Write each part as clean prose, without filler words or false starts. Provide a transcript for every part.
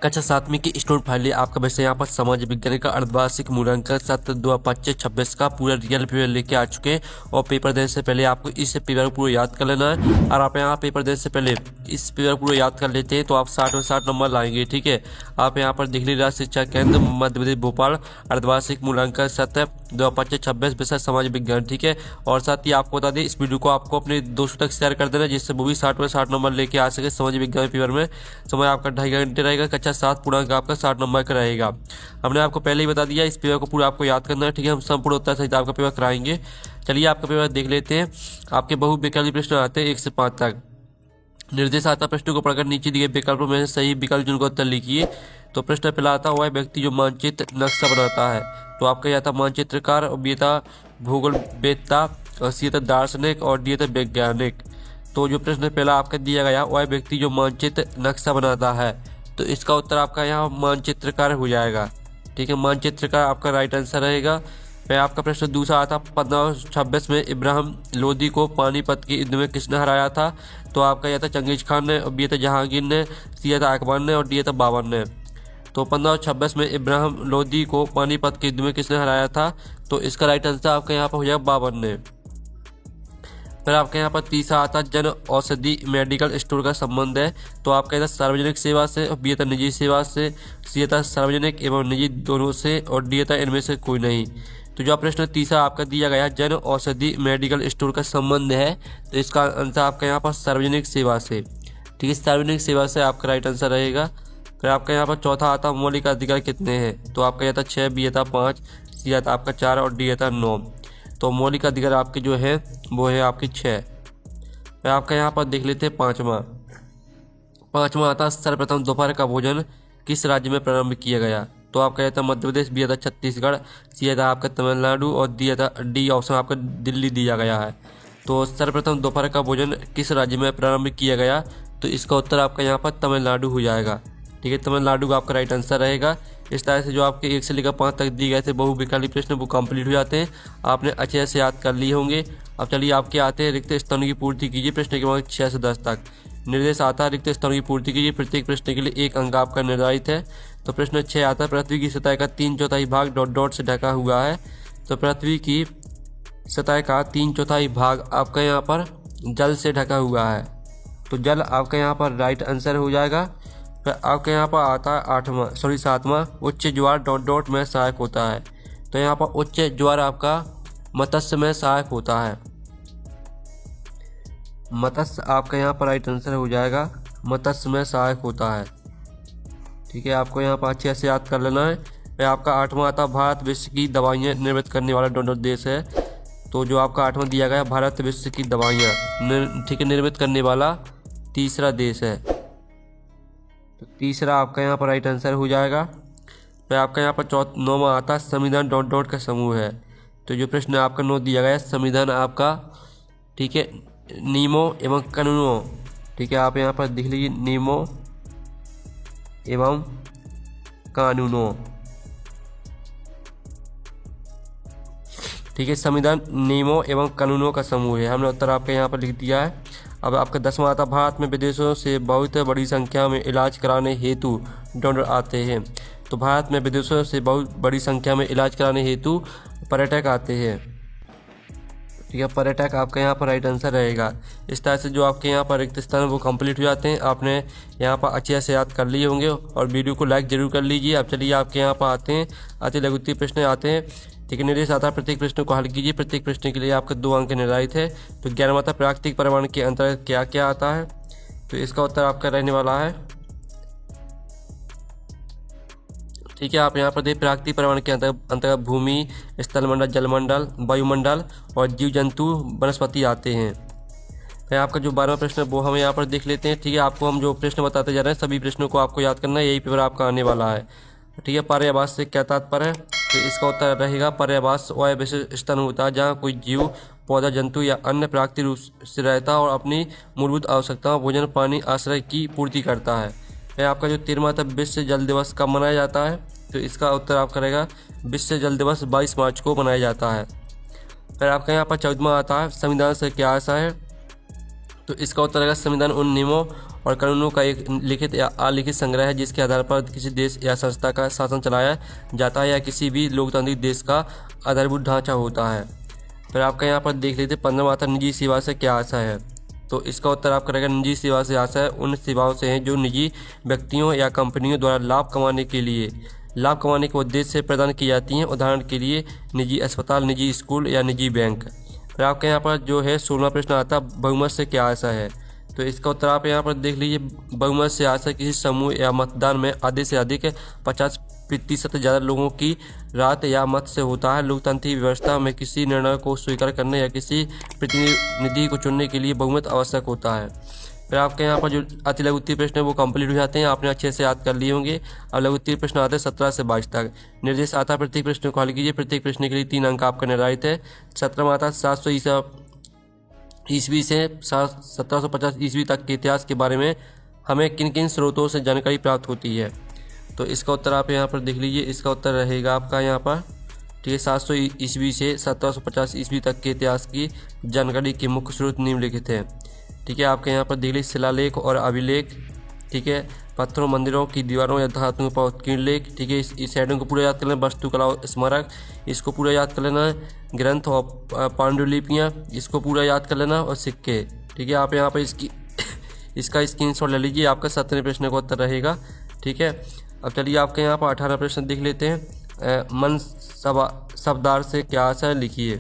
कक्षा 7वीं की student finally आपका वैसे यहाँ पर समाज विज्ञान का अर्धवार्षिक मूल्यांकन सत्र 2025-26 का पूरा रियल पेपर लेके आ चुके हैं। और पेपर देने से पहले आपको इस पेपर को पूरा याद कर लेना है। और आप यहाँ पेपर देने से पहले इस पेपर को पूरा याद कर लेते हैं तो आप 60 में 60 नंबर लाएंगे। ठीक है, आप यहाँ पर दिल्ली राज्य शिक्षा केंद्र मध्य प्रदेश भोपाल अर्धवार्षिक मूल्यांकन सत्र 2025-26 विषय समाज विज्ञान। ठीक है, और साथ ही आपको बता दें इस वीडियो को आपको अपने दोस्तों तक शेयर कर देना जिससे वो भी 60 में 60 नंबर लेके आ सके समाज विज्ञान पेपर में। समय आपका 2.5 घंटे रहेगा। कक्षा 7 पूर्णांक आपका 60 नंबर का रहेगा। हमने आपको पहले ही बता दिया इस पेपर को पूरा आपको याद करना है। ठीक है, हम संपूर्ण उत्तर सहित आपका पेपर कराएंगे। चलिए आपका पेपर देख लेते हैं। आपके बहुविकल्पी प्रश्न आते हैं 1 से 5 तक। निर्देश आता प्रश्न को पढ़कर नीचे दिए विकल्पों में सही विकल्प चुनकर उत्तर लिखिए। तो प्रश्न पहला आता वह व्यक्ति जो मानचित्र नक्शा बनाता है। तो आपका यह था मानचित्रकार, और बी था भूगोलवेत्ता, और सी था दार्शनिक, और डी था वैज्ञानिक। तो जो प्रश्न पहला आपका दिया गया वह व्यक्ति जो मानचित्र नक्शा बनाता है, तो इसका उत्तर आपका यहाँ मानचित्रकार हो जाएगा। ठीक है, मानचित्रकार आपका राइट आंसर रहेगा। फिर आपका प्रश्न दूसरा आता 1526 में इब्राहिम लोदी को पानीपत के युद्ध में किसने हराया था। तो आपका यह था चंगेज खान ने, और बी था जहांगीर ने, सी था अकबर ने, और डी था बाबर ने। तो 1526 में इब्राहिम लोदी को पानीपत के युद्ध में किसने हराया था। तो इसका राइट आंसर आपका यहाँ पर हो जाएगा बाबर ने। फिर आपके यहाँ पर तीसरा आता जन औषधि मेडिकल स्टोर का संबंध है। तो आपका था सार्वजनिक सेवा से, और बी था निजी सेवा से, सी था सार्वजनिक एवं निजी दोनों से, और डी था इनमें से कोई नहीं। तो जो प्रश्न तीसरा आपका दिया गया जन औषधि मेडिकल स्टोर का संबंध है, तो इसका आंसर आपका यहाँ पर सार्वजनिक सेवा से। ठीक है, सार्वजनिक सेवा से आपका राइट आंसर रहेगा। फिर आपका यहाँ पर चौथा आता मौलिक अधिकार कितने हैं। तो आपका यह था 6, बी था 5, सी था आपका 4, और डी था 9। तो मौलिक अधिकार आपके जो है वो है आपकी 6। फिर आपका यहाँ पर देख लेते हैं पाँचवा आता सर्वप्रथम दोपहर का भोजन किस राज्य में प्रारंभ किया गया। तो आपका यह था मध्य प्रदेश, बी था छत्तीसगढ़, सी था आपका तमिलनाडु, और डी ऑप्शन आपका दिल्ली दिया गया है। तो सर्वप्रथम दोपहर का भोजन किस राज्य में प्रारंभ किया गया, तो इसका उत्तर आपका यहाँ पर तमिलनाडु हो जाएगा। ठीक है, तमिलनाडु का आपका राइट आंसर रहेगा। इस तरह से जो आपके 1 से लेकर 5 तक दिए गए थे बहुविकल्पी प्रश्न वो कंप्लीट हो जाते हैं। आपने अच्छे से याद कर लिए होंगे। अब चलिए आपके आते हैं रिक्त स्थानों की पूर्ति कीजिए। प्रश्न क्रमांक 6 से 10 तक निर्देश आता है रिक्त स्थानों की पूर्ति कीजिए। प्रत्येक प्रश्न के लिए 1 अंक आपका निर्धारित है। तो प्रश्न 6 आता है पृथ्वी की सतह का 3/4 भाग डॉट डॉट से ढका हुआ है। तो पृथ्वी की सतह का 3/4 भाग आपका यहाँ पर जल से ढका हुआ है। तो जल आपका यहाँ पर राइट आंसर हो जाएगा। फिर आपके यहाँ पर आता है 7वां उच्च ज्वार डॉट डॉट में सहायक होता है। तो यहाँ पर उच्च ज्वार आपका मत्स्य में सहायक होता है। मत्स्य आपका यहाँ पर राइट आंसर हो जाएगा, मत्स्य में सहायक होता है। ठीक है, आपको यहाँ पर अच्छे से याद कर लेना है। फिर आपका 8वां आता भारत विश्व की दवाइयाँ निर्मित करने वाला डॉट डॉट देश है। तो जो आपका 8वां दिया गया भारत विश्व की दवाइयाँ ठीक है निर्मित करने वाला तीसरा देश है। तो तीसरा आपका यहाँ पर राइट आंसर हो जाएगा। फिर आपका यहाँ पर 9वां आता संविधान डॉट डॉट का समूह है। तो जो प्रश्न आपका 9 दिया गया संविधान आपका ठीक है नियमों एवं कानूनों। ठीक है, आप यहाँ पर देख लीजिए नियमों एवं कानूनों। ठीक है, संविधान नियमों एवं कानूनों का समूह है। हमने उत्तर आपके यहाँ पर लिख दिया है। अब आपका 10वां आता भारत में विदेशों से बहुत बड़ी संख्या में इलाज कराने हेतु डॉट आते हैं। तो भारत में विदेशों से बहुत बड़ी संख्या में इलाज कराने हेतु पर्यटक आते हैं। ठीक है, पर्यटक आपका यहाँ पर राइट आंसर रहेगा। इस तरह से जो आपके यहाँ पर रिक्त स्थान वो कंप्लीट हो जाते हैं। आपने यहाँ पर अच्छे से याद कर लिए होंगे और वीडियो को लाइक जरूर कर लीजिए। अब चलिए आपके यहाँ पर आते हैं अति लघुत्तरीय प्रश्न आते हैं। ठीक है, निर्देश आता है प्रत्येक प्रश्न को हल कीजिए। प्रत्येक प्रश्न के लिए आपके 2 अंक निर्धारित है। तो 11वां आता प्राकृतिक परमाणु के अंतर्गत क्या क्या आता है। तो इसका उत्तर आपका रहने वाला है ठीक है, आप यहाँ पर देख प्राकृतिक परमाणु के अंतर्गत भूमि, स्थलमंडल, जलमंडल, वायुमंडल और जीव जंतु वनस्पति आते हैं। फिर आपका जो 12वां प्रश्न है वो हम यहाँ पर देख लेते हैं। ठीक है, आपको हम जो प्रश्न बताते जा रहे हैं सभी प्रश्नों को आपको याद करना है। यही पेपर आपका आने वाला है। ठीक है, पर्यावास से क्या तात्पर्य है। तो इसका उत्तर रहेगा पर्यावास वह विशेष स्थान होता है जहाँ कोई जीव, पौधा, जंतु या अन्य प्राकृतिक रूप से रहता और अपनी मूलभूत आवश्यकताओं भोजन, पानी, आश्रय की पूर्ति करता है। फिर आपका जो 13वां था विश्व जल दिवस कब मनाया जाता है। तो इसका उत्तर आपका रहेगा विश्व जल दिवस 22 मार्च को मनाया जाता है। फिर आपका यहाँ पर 14वां आता है संविधान से क्या आशा है। तो इसका उत्तर रहेगा संविधान उन नियमों और कानूनों का एक लिखित या अलिखित संग्रह है जिसके आधार पर किसी देश या संस्था का शासन चलाया जाता है या किसी भी लोकतांत्रिक देश का आधारभूत ढांचा होता है। फिर आपका यहाँ पर देख लेते 15वां आता निजी सेवा से क्या आशय है। तो इसका उत्तर आपका रहेगा निजी सेवा से आशय उन सेवाओं से हैं जो निजी व्यक्तियों या कंपनियों द्वारा लाभ कमाने के उद्देश्य से प्रदान की जाती हैं। उदाहरण के लिए निजी अस्पताल, निजी स्कूल या निजी बैंक। फिर आपके यहाँ पर जो है 16वां प्रश्न आता बहुमत से क्या आशय है। तो इसका उत्तर आप यहाँ पर देख लीजिए, बहुमत से आशय किसी समूह या मतदान में आधे से अधिक 50% ज़्यादा लोगों की राय या मत से होता है। लोकतांत्रिक व्यवस्था में किसी निर्णय को स्वीकार करने या किसी प्रतिनिधि को चुनने के लिए बहुमत आवश्यक होता है। फिर आपके यहाँ पर जो अति लघु उत्तरीय प्रश्न है वो कंप्लीट हो जाते हैं, आपने अच्छे से याद कर लिए होंगे। अब लघु उत्तरीय प्रश्न आते हैं 17 से 22 तक। निर्देश आता है प्रत्येक प्रश्न को हल कीजिए। प्रत्येक प्रश्न के लिए 3 अंक आपका निर्धारित है। 17वां आता है 700 ईस्वी से 1750 ईस्वी तक के इतिहास के बारे में हमें किन किन स्रोतों से जानकारी प्राप्त होती है। तो इसका उत्तर आप यहाँ पर देख लीजिए। इसका उत्तर रहेगा आपका यहाँ पर, ठीक है, 700 ईस्वी से 1750 ईस्वी तक के इतिहास की जानकारी के मुख्य स्रोत निम्नलिखित हैं। ठीक है, आपके यहाँ पर देख लीजिए शिलालेख और अभिलेख, ठीक है, पत्थरों, मंदिरों की दीवारों या धातुओं पर उत्कीर्ण लेख, ठीक है, इस हेडिंग को पूरा याद कर लेना। वास्तुकला और स्मारक, इसको पूरा याद कर लेना। ग्रंथ और पांडुलिपियाँ, इसको पूरा याद कर लेना। और सिक्के, ठीक है, आप यहाँ पर इसका स्क्रीनशॉट ले लीजिए, आपका 17वें प्रश्न का उत्तर रहेगा। ठीक है, अब चलिए आपके यहाँ पर 18 प्रश्न देख लेते हैं। मन शब्दार से क्या आशय लिखिए।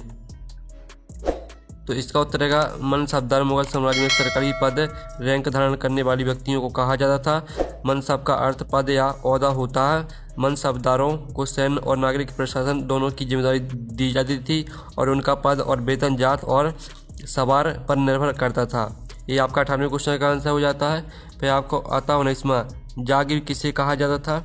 तो इसका उत्तर रहेगा मन शब्दार मुगल साम्राज्य में सरकारी पद, रैंक धारण करने वाले व्यक्तियों को कहा जाता था। मनसब का अर्थ पद या ओहदा होता है। मनसबदारों को सैन्य और नागरिक प्रशासन दोनों की जिम्मेदारी दी जाती थी और उनका पद और वेतन जात और सवार पर निर्भर करता था। ये आपका 18वें क्वेश्चन का आंसर हो जाता है। फिर आपको आता 19वां, जागीर किसे कहा जाता था।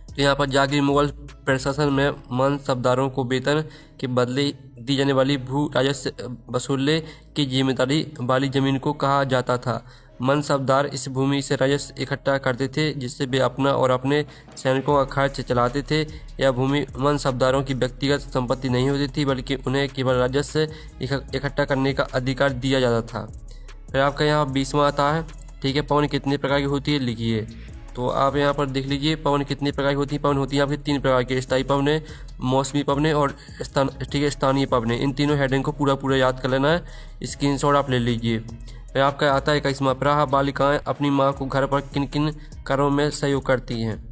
तो यहाँ पर जागीर मुगल प्रशासन में मनसबदारों को वेतन के बदले दी जाने वाली भू राजस्व वसूलने की जिम्मेदारी वाली जमीन को कहा जाता था। मनसबदार इस भूमि से राजस्व इकट्ठा करते थे जिससे वे अपना और अपने सैनिकों का खर्च चलाते थे। यह भूमि मनसबदारों की व्यक्तिगत संपत्ति नहीं होती थी बल्कि उन्हें केवल राजस्व इकट्ठा करने का अधिकार दिया जाता था। फिर आपका यहाँ 20वां आता है, ठीक है, पवन कितने प्रकार की होती है लिखिए। तो आप यहाँ पर देख लीजिए पवन कितने प्रकार की होती है। पवन होती है आपकी 3 प्रकार की, स्थायी पवनें, मौसमी पवनें और स्थानीय पवनें। इन तीनों हेडिंग को पूरा याद कर लेना है, स्क्रीनशॉट आप ले लीजिए। फिर आपका आता है 21वां, प्रायः बालिकाएं अपनी माँ को घर पर किन किन कार्यों में सहयोग करती हैं।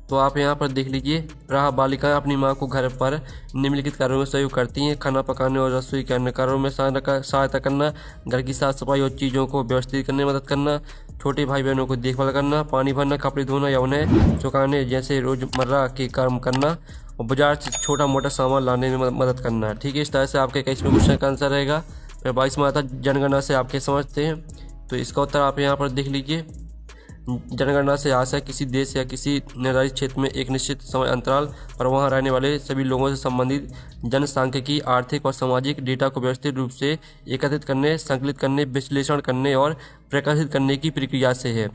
तो आप यहाँ पर देख लीजिए, प्रायः बालिकाएं अपनी माँ को घर पर निम्नलिखित कार्यों में सहयोग करती हैं। खाना पकाने और रसोई के अन्य कार्यों में सहायता करना, घर की साफ सफाई और चीज़ों को व्यवस्थित करने में मदद करना, छोटे भाई बहनों को देखभाल करना, पानी भरना, कपड़े धोना या उन्हें सुखाने जैसे रोजमर्रा के काम करना और बाजार से छोटा मोटा सामान लाने में मदद करना। ठीक है, इस तरह से आपके 21वें क्वेश्चन का आंसर रहेगा। फिर 22वां आता जनगणना से आपके समझते हैं। तो इसका उत्तर आप यहाँ पर देख लीजिए, जनगणना से आशय किसी देश या किसी निर्धारित क्षेत्र में एक निश्चित समय अंतराल पर वहां रहने वाले सभी लोगों से संबंधित जनसांख्यिकी, आर्थिक और सामाजिक डेटा को व्यवस्थित रूप से एकत्रित करने, संकलित करने, विश्लेषण करने और प्रकाशित करने की प्रक्रिया से है।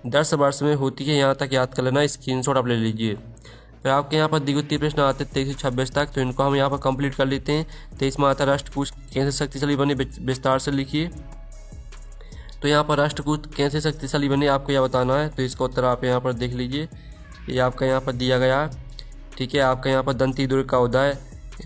10 वर्ष में होती है, यहाँ तक याद कर लेना, स्क्रीनशॉट आप ले लीजिए। फिर आपके यहाँ पर द्वितीय प्रश्न आते हैं 23 से 26 तक, तो इनको हम यहाँ पर कंप्लीट कर लेते हैं। 23वां आता राष्ट्रकूट कैसे शक्तिशाली बने, विस्तार से लिखिए। तो यहाँ पर राष्ट्रकूट कैसे शक्तिशाली बने आपको यह बताना है। तो इसका उत्तर आप यहाँ पर देख लीजिए, ये आपका यहाँ पर दिया गया है। ठीक है, आपका यहाँ पर दंती दुर्ग का उदय,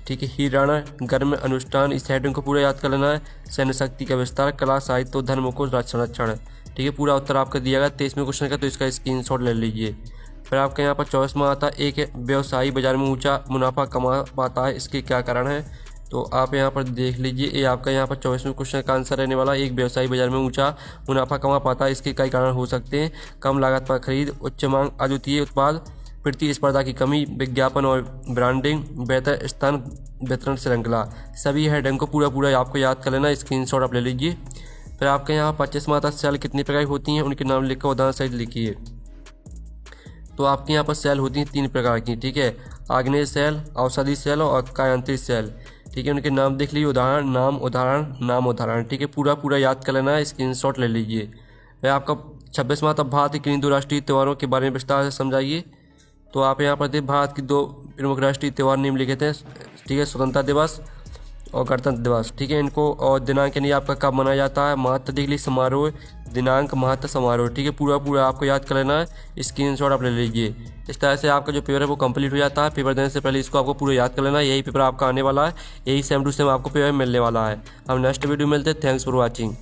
ठीक है, हिरण्यगर्भ में अनुष्ठान, इस हेडिंग को पूरा याद कर लेना है। सैन्य शक्ति का विस्तार, कला साहित्य, धर्म को संरक्षण, ठीक है, पूरा उत्तर आपका दिया गया 23वें क्वेश्चन का। तो इसका स्क्रीनशॉट ले लीजिए। फिर आपके यहाँ पर 24वां आता है, एक व्यवसायी बाजार में ऊंचा मुनाफा कमा पाता है, इसके क्या कारण है। तो आप यहाँ पर देख लीजिए, ये आपका यहाँ पर 24वें क्वेश्चन का आंसर रहने वाला है। एक व्यवसायी बाजार में ऊंचा मुनाफा कमा पाता है, इसके कई कारण हो सकते हैं। कम लागत पर खरीद, उच्च मांग, अद्वितीय उत्पाद, प्रतिस्पर्धा की कमी, विज्ञापन और ब्रांडिंग, बेहतर स्थान वितरण श्रृंखला। सभी हेडिंग को पूरा आपको याद कर लेना, स्क्रीनशॉट आप ले लीजिए। फिर आपके यहाँ 25वां आता है, सेल कितनी प्रकार की होती हैं, उनके नाम लिखकर उदाहरण सहित लिखिए। तो आपके यहाँ पर सेल होती हैं 3 प्रकार की, ठीक है, आग्नेय सेल, औषधि सेल और कायांतरिक सेल। ठीक है, उनके नाम देख लीजिए, उदाहरण, नाम, उदाहरण। ठीक है, पूरा याद कर लेना है, स्क्रीनशॉट ले लीजिए। फिर आपका 26वां था, भारत के किन 2 राष्ट्रीय त्योहारों के बारे में विस्तार से समझाइए। तो आप यहाँ पर भारत की 2 प्रमुख राष्ट्रीय त्यौहार निम्नलिखित हैं। ठीक है, स्वतंत्रता दिवस और गणतंत्र दिवस, ठीक है। इनको और दिनांक यानी आपका कब मनाया जाता है, महत्व दिल्ली समारोह, दिनांक, महत्व, समारोह, ठीक है। पूरा आपको याद कर लेना है, स्क्रीनशॉट आप ले लीजिए। इस तरह से आपका जो पेपर है वो कंप्लीट हो जाता है। पेपर देने से पहले इसको आपको पूरा याद कर लेना है। यही पेपर आपका आने वाला है, यही सेम टू सेम आपको पेपर मिलने वाला है। हम नेक्स्ट वीडियो मिलते हैं। Thanks for watching.